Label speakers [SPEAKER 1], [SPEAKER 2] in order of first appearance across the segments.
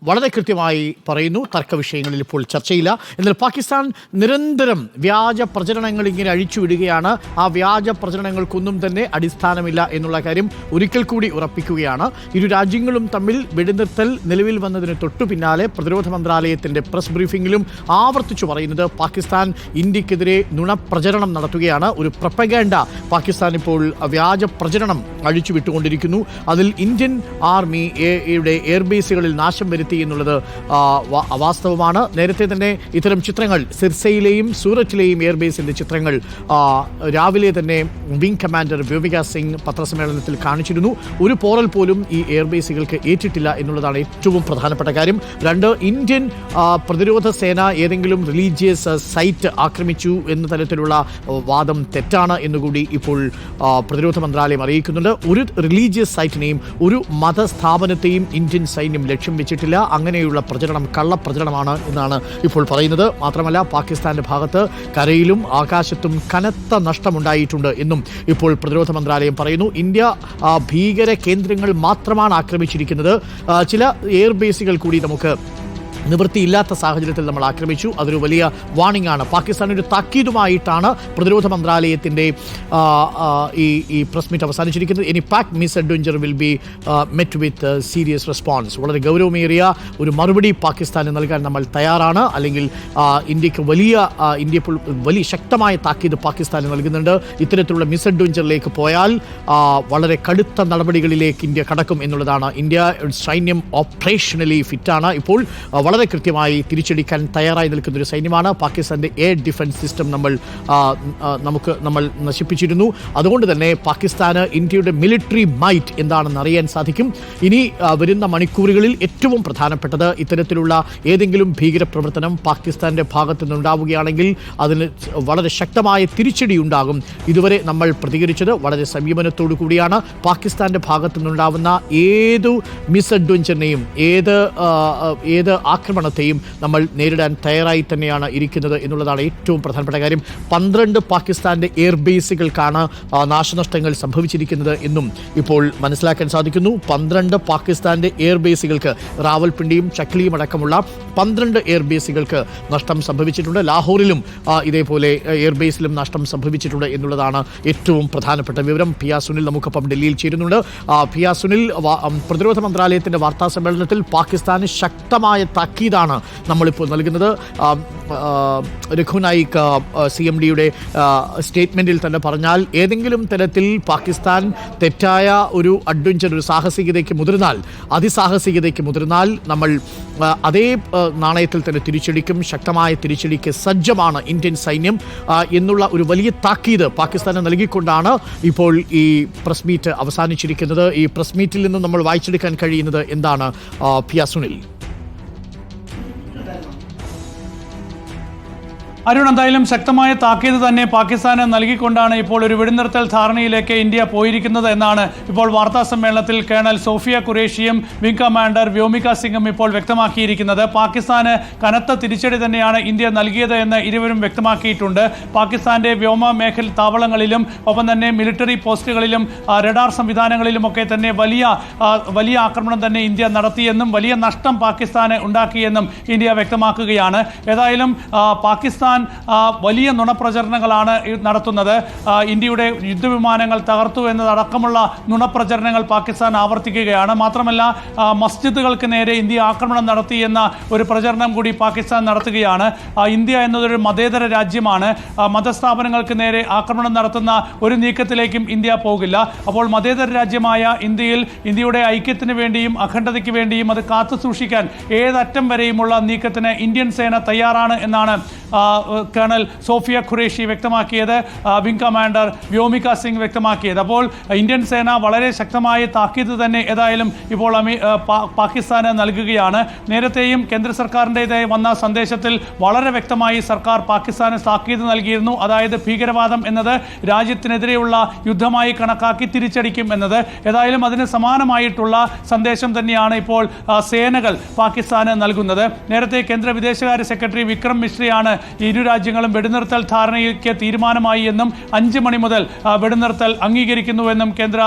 [SPEAKER 1] വളരെ കൃത്യമായി പറയുന്നു. തർക്ക വിഷയങ്ങളിൽ ഇപ്പോൾ ചർച്ചയില്ല. എന്നാൽ പാകിസ്ഥാൻ നിരന്തരം വ്യാജ പ്രചരണങ്ങൾ ഇങ്ങനെ അഴിച്ചുവിടുകയാണ്. ആ വ്യാജ പ്രചരണങ്ങൾക്കൊന്നും തന്നെ അടിസ്ഥാനമില്ല എന്നുള്ള കാര്യം ഒരിക്കൽ കൂടി ഉറപ്പിക്കുകയാണ്. ഇരു രാജ്യങ്ങളും തമ്മിൽ വെടിനിർത്തൽ നിലവിൽ വന്നതിന് തൊട്ടു പിന്നാലെ പ്രതിരോധ മന്ത്രാലയത്തിൻ്റെ പ്രസ് ബ്രീഫിംഗിലും ആവർത്തിച്ചു പറയുന്നത് പാകിസ്ഥാൻ ഇന്ത്യക്കെതിരെ നുണപ്രചരണം നടത്തുകയാണ്. ഒരു പ്രൊപ്പഗാൻഡ പാകിസ്ഥാൻ ഇപ്പോൾ വ്യാജ പ്രചരണം അഴിച്ചുവിട്ടുകൊണ്ടിരിക്കുന്നു. അതിൽ ഇന്ത്യൻ ആർമി യുടെ എയർബേസുകളിൽ നാശം വരുത്തി എന്നുള്ളത് അവാസ്തവമാണ്. നേരത്തെ തന്നെ ഇത്തരം ചിത്രങ്ങൾ സിർസയിലെയും സൂററ്റിലെയും എയർബേസിൻ്റെ ചിത്രങ്ങൾ രാവിലെ തന്നെ വിംഗ് കമാൻഡർ വ്യോമിക സിംഗ് പത്രസമ്മേളനത്തിൽ കാണിച്ചിരുന്നു. ഒരു പോറൽ പോലും ഈ എയർബേസുകൾക്ക് ഏറ്റിട്ടില്ല എന്നുള്ളതാണ് ഏറ്റവും പ്രധാനപ്പെട്ട കാര്യം. രണ്ട്, ഇന്ത്യൻ പ്രതിരോധ സേന ഏതെങ്കിലും റിലീജിയസ് സൈറ്റ് ആക്രമിച്ചു എന്ന തരത്തിലുള്ള വാദം തെറ്റാണ് എന്നുകൂടി ഇപ്പോൾ പ്രതിരോധ മന്ത്രാലയം അറിയിക്കുന്നുണ്ട്. ഒരു റിലീജിയസ് സൈറ്റിനെയും ഒരു മതസ്ഥാപനത്തെയും ഇന്ത്യൻ സൈന്യം ലക്ഷ്യം വെച്ചിട്ടില്ല. അങ്ങനെയുള്ള പ്രചരണം കള്ളപ്രചരണമാണ് എന്നാണ് ഇപ്പോൾ പറയുന്നത്. മാത്രമല്ല, പാകിസ്ഥാന്റെ ഭാഗത്ത് കരയിലും ആകാശത്തും കനത്ത നഷ്ടമുണ്ടായിട്ടുണ്ട് എന്നും ഇപ്പോൾ പ്രതിരോധ മന്ത്രാലയം പറയുന്നു. ഇന്ത്യ ഭീകര കേന്ദ്രങ്ങൾ മാത്രമാണ് ആക്രമിച്ചിരിക്കുന്നത്. ചില എയർബേസുകൾ കൂടി നമുക്ക് നിവൃത്തിയില്ലാത്ത സാഹചര്യത്തിൽ നമ്മൾ ആക്രമിച്ചു. അതൊരു വലിയ വാണിംഗ് ആണ്. പാകിസ്ഥാൻ ഒരു താക്കീതുമായിട്ടാണ് പ്രതിരോധ മന്ത്രാലയത്തിൻ്റെ ഈ പ്രസ് മീറ്റ് അവസാനിച്ചിരിക്കുന്നത്. Any Pak misadventure will be met with serious response. വളരെ ഗൗരവമേറിയ ഒരു മറുപടി പാകിസ്ഥാന് നൽകാൻ നമ്മൾ തയ്യാറാണ്. അല്ലെങ്കിൽ ഇന്ത്യക്ക് വലിയ ശക്തമായ താക്കീത് പാകിസ്ഥാന് നൽകുന്നുണ്ട്. ഇത്തരത്തിലുള്ള മിസ് അഡ്വഞ്ചറിലേക്ക് പോയാൽ വളരെ കടുത്ത നടപടികളിലേക്ക് ഇന്ത്യ കടക്കും എന്നുള്ളതാണ്. ഇന്ത്യ സൈന്യം ഓപ്പറേഷണലി ഫിറ്റാണ്. ഇപ്പോൾ വളരെ കൃത്യമായി തിരിച്ചടിക്കാൻ തയ്യാറായി നിൽക്കുന്നൊരു സൈന്യമാണ്. പാകിസ്ഥാൻ്റെ എയർ ഡിഫൻസ് സിസ്റ്റം നമ്മൾ നശിപ്പിച്ചിരുന്നു. അതുകൊണ്ട് തന്നെ പാകിസ്ഥാന് ഇന്ത്യയുടെ മിലിറ്ററി മൈറ്റ് എന്താണെന്ന് അറിയാൻ സാധിക്കും. ഇനി വരുന്ന മണിക്കൂറുകളിൽ ഏറ്റവും പ്രധാനപ്പെട്ടത് ഇത്തരത്തിലുള്ള ഏതെങ്കിലും ഭീകരപ്രവർത്തനം പാകിസ്ഥാൻ്റെ ഭാഗത്തു നിന്നുണ്ടാവുകയാണെങ്കിൽ അതിന് വളരെ ശക്തമായ തിരിച്ചടി ഉണ്ടാകും. ഇതുവരെ നമ്മൾ പ്രതികരിച്ചത് വളരെ സംയമനത്തോടു കൂടിയാണ്. പാകിസ്ഥാൻ്റെ ഭാഗത്തു നിന്നുണ്ടാവുന്ന ഏതു മിസ് അഡ്വഞ്ചറിനെയും ഏത് ആക്രമണത്തെയും നമ്മൾ നേരിടാൻ തയ്യാറായി തന്നെയാണ് ഇരിക്കുന്നത് എന്നുള്ളതാണ് ഏറ്റവും പ്രധാനപ്പെട്ട കാര്യം. 12 പാകിസ്ഥാന്റെ എയർബേസുകൾക്കാണ് നാശനഷ്ടങ്ങൾ സംഭവിച്ചിരിക്കുന്നത് എന്നും ഇപ്പോൾ മനസ്സിലാക്കാൻ സാധിക്കുന്നു. 12 പാകിസ്ഥാന്റെ എയർബേസുകൾക്ക്, റാവൽപിണ്ടിയും ചക്ലിയും അടക്കമുള്ള 12 എയർബേസുകൾക്ക് നഷ്ടം സംഭവിച്ചിട്ടുണ്ട്. ലാഹോറിലും ഇതേപോലെ എയർബേസിലും നഷ്ടം സംഭവിച്ചിട്ടുണ്ട് എന്നുള്ളതാണ് ഏറ്റവും പ്രധാനപ്പെട്ട വിവരം. പി ആർ സുനിൽ നമുക്കൊപ്പം ഡൽഹിയിൽ ചേരുന്നുണ്ട്. പി ആർ സുനിൽ, പ്രതിരോധ മന്ത്രാലയത്തിൻ്റെ വാർത്താ സമ്മേളനത്തിൽ പാകിസ്ഥാന് ശക്തമായ താക്കീതാണ് നമ്മളിപ്പോൾ നൽകുന്നത്. രഘു നായിക് CMDയുടെ സ്റ്റേറ്റ്മെൻറ്റിൽ തന്നെ പറഞ്ഞാൽ, ഏതെങ്കിലും തരത്തിൽ പാകിസ്ഥാൻ തെറ്റായ ഒരു അഡ്വഞ്ചർ, ഒരു അതിസാഹസികതയ്ക്ക് മുതിർന്നാൽ നമ്മൾ അതേ നാണയത്തിൽ തന്നെ തിരിച്ചടിക്കും. ശക്തമായ തിരിച്ചടിക്ക് സജ്ജമാണ് ഇന്ത്യൻ സൈന്യം എന്നുള്ള ഒരു വലിയ താക്കീത് പാകിസ്ഥാന് നൽകിക്കൊണ്ടാണ് ഇപ്പോൾ ഈ പ്രസ് മീറ്റ് അവസാനിച്ചിരിക്കുന്നത്. ഈ പ്രസ് മീറ്റിൽ നിന്നും നമ്മൾ വായിച്ചെടുക്കാൻ കഴിയുന്നത് എന്താണ് പി ആർ സുനിൽ?
[SPEAKER 2] അരുൺ, എന്തായാലും ശക്തമായ താക്കീത് തന്നെ പാകിസ്ഥാന് നൽകിക്കൊണ്ടാണ് ഇപ്പോൾ ഒരു വെടിനിർത്തൽ ധാരണയിലേക്ക് ഇന്ത്യ പോയിരിക്കുന്നത് എന്നാണ് ഇപ്പോൾ വാർത്താ സമ്മേളനത്തിൽ കേണൽ സോഫിയ ഖുറേഷിയും വിംഗ് കമാൻഡർ വ്യോമിക സിംഗും ഇപ്പോൾ വ്യക്തമാക്കിയിരിക്കുന്നത്. പാകിസ്ഥാന് കനത്ത തിരിച്ചടി തന്നെയാണ് ഇന്ത്യ നൽകിയത് എന്ന് ഇരുവരും വ്യക്തമാക്കിയിട്ടുണ്ട്. പാകിസ്ഥാന്റെ വ്യോമ മേഖല താവളങ്ങളിലും ഒപ്പം തന്നെ മിലിറ്ററി പോസ്റ്റുകളിലും റഡാർ സംവിധാനങ്ങളിലുമൊക്കെ തന്നെ വലിയ ആക്രമണം തന്നെ ഇന്ത്യ നടത്തിയെന്നും വലിയ നഷ്ടം പാകിസ്ഥാന് ഉണ്ടാക്കിയെന്നും ഇന്ത്യ വ്യക്തമാക്കുകയാണ്. ഏതായാലും പാകിസ്ഥാൻ വലിയ നുണപ്രചരണങ്ങളാണ് നടത്തുന്നത്. ഇന്ത്യയുടെ യുദ്ധവിമാനങ്ങൾ തകർത്തു എന്നതടക്കമുള്ള നുണപ്രചരണങ്ങൾ പാകിസ്ഥാൻ ആവർത്തിക്കുകയാണ്. മാത്രമല്ല, മസ്ജിദുകൾക്ക് നേരെ ഇന്ത്യ ആക്രമണം നടത്തി എന്ന ഒരു പ്രചരണം കൂടി പാകിസ്ഥാൻ നടത്തുകയാണ്. ഇന്ത്യ എന്നതൊരു മതേതര രാജ്യമാണ്. മതസ്ഥാപനങ്ങൾക്ക് നേരെ ആക്രമണം നടത്തുന്ന ഒരു നീക്കത്തിലേക്കും ഇന്ത്യ പോകില്ല. അപ്പോൾ മതേതര രാജ്യമായ ഇന്ത്യയുടെ ഐക്യത്തിന് വേണ്ടിയും അഖണ്ഡതയ്ക്ക് വേണ്ടിയും അത് കാത്തു സൂക്ഷിക്കാൻ ഏതറ്റം വരെയുമുള്ള നീക്കത്തിന് ഇന്ത്യൻ സേന തയ്യാറാണ് എന്നാണ് കേണൽ സോഫിയ ഖുറേഷി വ്യക്തമാക്കിയത്, വിംഗ് കമാൻഡർ വ്യോമിക സിംഗ് വ്യക്തമാക്കിയത്. അപ്പോൾ ഇന്ത്യൻ സേന വളരെ ശക്തമായ താക്കീത് തന്നെ ഏതായാലും ഇപ്പോൾ പാകിസ്ഥാന് നൽകുകയാണ്. നേരത്തെയും കേന്ദ്ര സർക്കാരിൻ്റെതായി വന്ന സന്ദേശത്തിൽ വളരെ വ്യക്തമായി സർക്കാർ പാകിസ്ഥാന് താക്കീത് നൽകിയിരുന്നു. അതായത് ഭീകരവാദം എന്നത് രാജ്യത്തിനെതിരെയുള്ള യുദ്ധമായി കണക്കാക്കി തിരിച്ചടിക്കും എന്നത്. ഏതായാലും അതിന് സമാനമായിട്ടുള്ള സന്ദേശം തന്നെയാണ് ഇപ്പോൾ സേനകൾ പാകിസ്ഥാന് നൽകുന്നത്. നേരത്തെ കേന്ദ്ര വിദേശകാര്യ സെക്രട്ടറി വിക്രം മിശ്രയാണ് ഈ ഇരു രാജ്യങ്ങളും വെടിനിർത്തൽ ധാരണയ്ക്ക് തീരുമാനമായി എന്നും 5 മണി മുതൽ വെടിനിർത്തൽ അംഗീകരിക്കുന്നുവെന്നും കേന്ദ്ര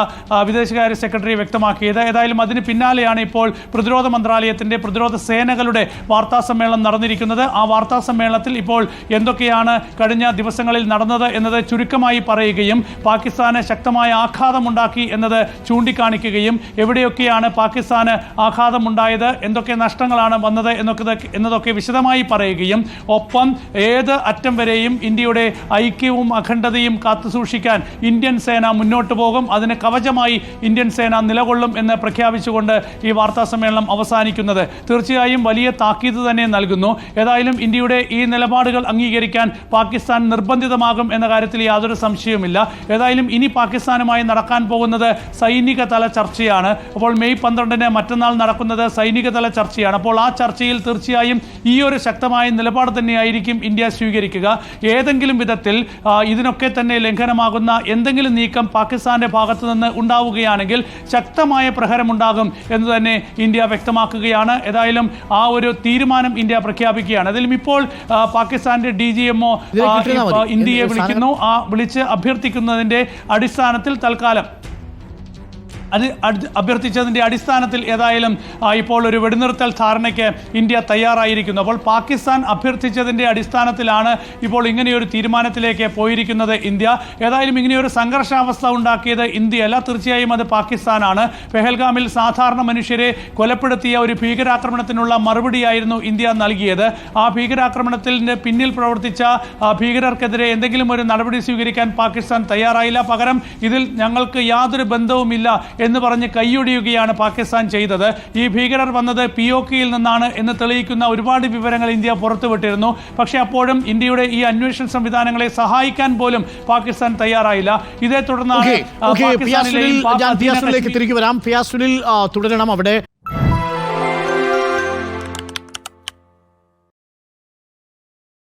[SPEAKER 2] വിദേശകാര്യ സെക്രട്ടറി വ്യക്തമാക്കിയത്. ഏതായാലും അതിന് പിന്നാലെയാണ് ഇപ്പോൾ പ്രതിരോധ മന്ത്രാലയത്തിന്റെ പ്രതിരോധ സേനകളുടെ വാർത്താ സമ്മേളനം നടന്നിരിക്കുന്നത്. ആ വാർത്താ സമ്മേളനത്തിൽ ഇപ്പോൾ എന്തൊക്കെയാണ് കഴിഞ്ഞ ദിവസങ്ങളിൽ നടന്നത് എന്നത് ചുരുക്കമായി പറയുകയും പാകിസ്ഥാന് ശക്തമായ ആഘാതമുണ്ടാക്കി എന്നത് ചൂണ്ടിക്കാണിക്കുകയും എവിടെയൊക്കെയാണ് പാകിസ്ഥാന് ആഘാതമുണ്ടായത്, എന്തൊക്കെ നഷ്ടങ്ങളാണ് വന്നത് എന്നതൊക്കെ വിശദമായി പറയുകയും ഒപ്പം ഏത് അറ്റം വരെയും ഇന്ത്യയുടെ ഐക്യവും അഖണ്ഡതയും കാത്തുസൂക്ഷിക്കാൻ ഇന്ത്യൻ സേന മുന്നോട്ട് പോകും, അതിന് കവചമായി ഇന്ത്യൻ സേന നിലകൊള്ളും എന്ന് പ്രഖ്യാപിച്ചുകൊണ്ട് ഈ വാർത്താ സമ്മേളനം അവസാനിക്കുന്നത് തീർച്ചയായും വലിയ താക്കീത് തന്നെ നൽകുന്നു. ഏതായാലും ഇന്ത്യയുടെ ഈ നിലപാടുകൾ അംഗീകരിക്കാൻ പാകിസ്ഥാൻ നിർബന്ധിതമാകും എന്ന കാര്യത്തിൽ യാതൊരു സംശയവുമില്ല. ഏതായാലും ഇനി പാകിസ്ഥാനുമായി നടക്കാൻ പോകുന്നത് സൈനിക തല ചർച്ചയാണ്. അപ്പോൾ മെയ് 12 മറ്റന്നാൾ നടക്കുന്നത് സൈനിക തല ചർച്ചയാണ്. അപ്പോൾ ആ ചർച്ചയിൽ തീർച്ചയായും ഈ ഒരു ശക്തമായ നിലപാട് തന്നെയായിരിക്കും ഇന്ത്യ സ്വീകരിക്കുക. ഏതെങ്കിലും വിധത്തിൽ ഇതിനൊക്കെ തന്നെ ലംഘനമാകുന്ന എന്തെങ്കിലും നീക്കം പാകിസ്ഥാന്റെ ഭാഗത്തു നിന്ന് ഉണ്ടാവുകയാണെങ്കിൽ ശക്തമായ പ്രഹരമുണ്ടാകും എന്ന് തന്നെ ഇന്ത്യ വ്യക്തമാക്കുകയാണ്. ഏതായാലും ആ ഒരു തീരുമാനം ഇന്ത്യ പ്രഖ്യാപിക്കുകയാണ്. അതിലും ഇപ്പോൾ പാകിസ്ഥാന്റെ DGMO ഇന്ത്യയെ വിളിക്കുന്നു. ആ വിളിച്ച് അഭ്യർത്ഥിക്കുന്നതിന്റെ അടിസ്ഥാനത്തിൽ തൽക്കാലം അഭ്യർത്ഥിച്ചതിൻ്റെ അടിസ്ഥാനത്തിൽ ഏതായാലും ഇപ്പോൾ ഒരു വെടിനിർത്തൽ ധാരണയ്ക്ക് ഇന്ത്യ തയ്യാറായിരിക്കുന്നു. അപ്പോൾ പാകിസ്ഥാൻ അഭ്യർത്ഥിച്ചതിൻ്റെ അടിസ്ഥാനത്തിലാണ് ഇപ്പോൾ ഇങ്ങനെയൊരു തീരുമാനത്തിലേക്ക് പോയിരിക്കുന്നത് ഇന്ത്യ. ഏതായാലും ഇങ്ങനെയൊരു സംഘർഷാവസ്ഥ ഉണ്ടാക്കിയത് ഇന്ത്യയല്ല, തീർച്ചയായും അത് പാകിസ്ഥാനാണ്. പെഹൽഗാമിൽ സാധാരണ മനുഷ്യരെ കൊലപ്പെടുത്തിയ ഒരു ഭീകരാക്രമണത്തിനുള്ള മറുപടിയായിരുന്നു ഇന്ത്യ നൽകിയത്. ആ ഭീകരാക്രമണത്തിന് പിന്നിൽ പ്രവർത്തിച്ച ഭീകരർക്കെതിരെ എന്തെങ്കിലും ഒരു നടപടി സ്വീകരിക്കാൻ പാകിസ്ഥാൻ തയ്യാറായില്ല. പകരം ഇതിൽ ഞങ്ങൾക്ക് യാതൊരു ബന്ധവുമില്ല എന്ന് പറഞ്ഞ് കൈയൊഴിയുകയാണ് പാകിസ്ഥാൻ ചെയ്തത്. ഈ ഭീകരർ വന്നത് POKയിൽ നിന്നാണ് എന്ന് തെളിയിക്കുന്ന ഒരുപാട് വിവരങ്ങൾ ഇന്ത്യ പുറത്തുവിട്ടിരുന്നു. പക്ഷേ അപ്പോഴും ഇന്ത്യയുടെ ഈ അന്വേഷണ സംവിധാനങ്ങളെ സഹായിക്കാൻ പോലും പാകിസ്ഥാൻ തയ്യാറായില്ല. ഇതേ തുടർന്നാണ്
[SPEAKER 1] തിരികെ വരാം. ഫിയാസ് സുനിൽ തുടരണം അവിടെ.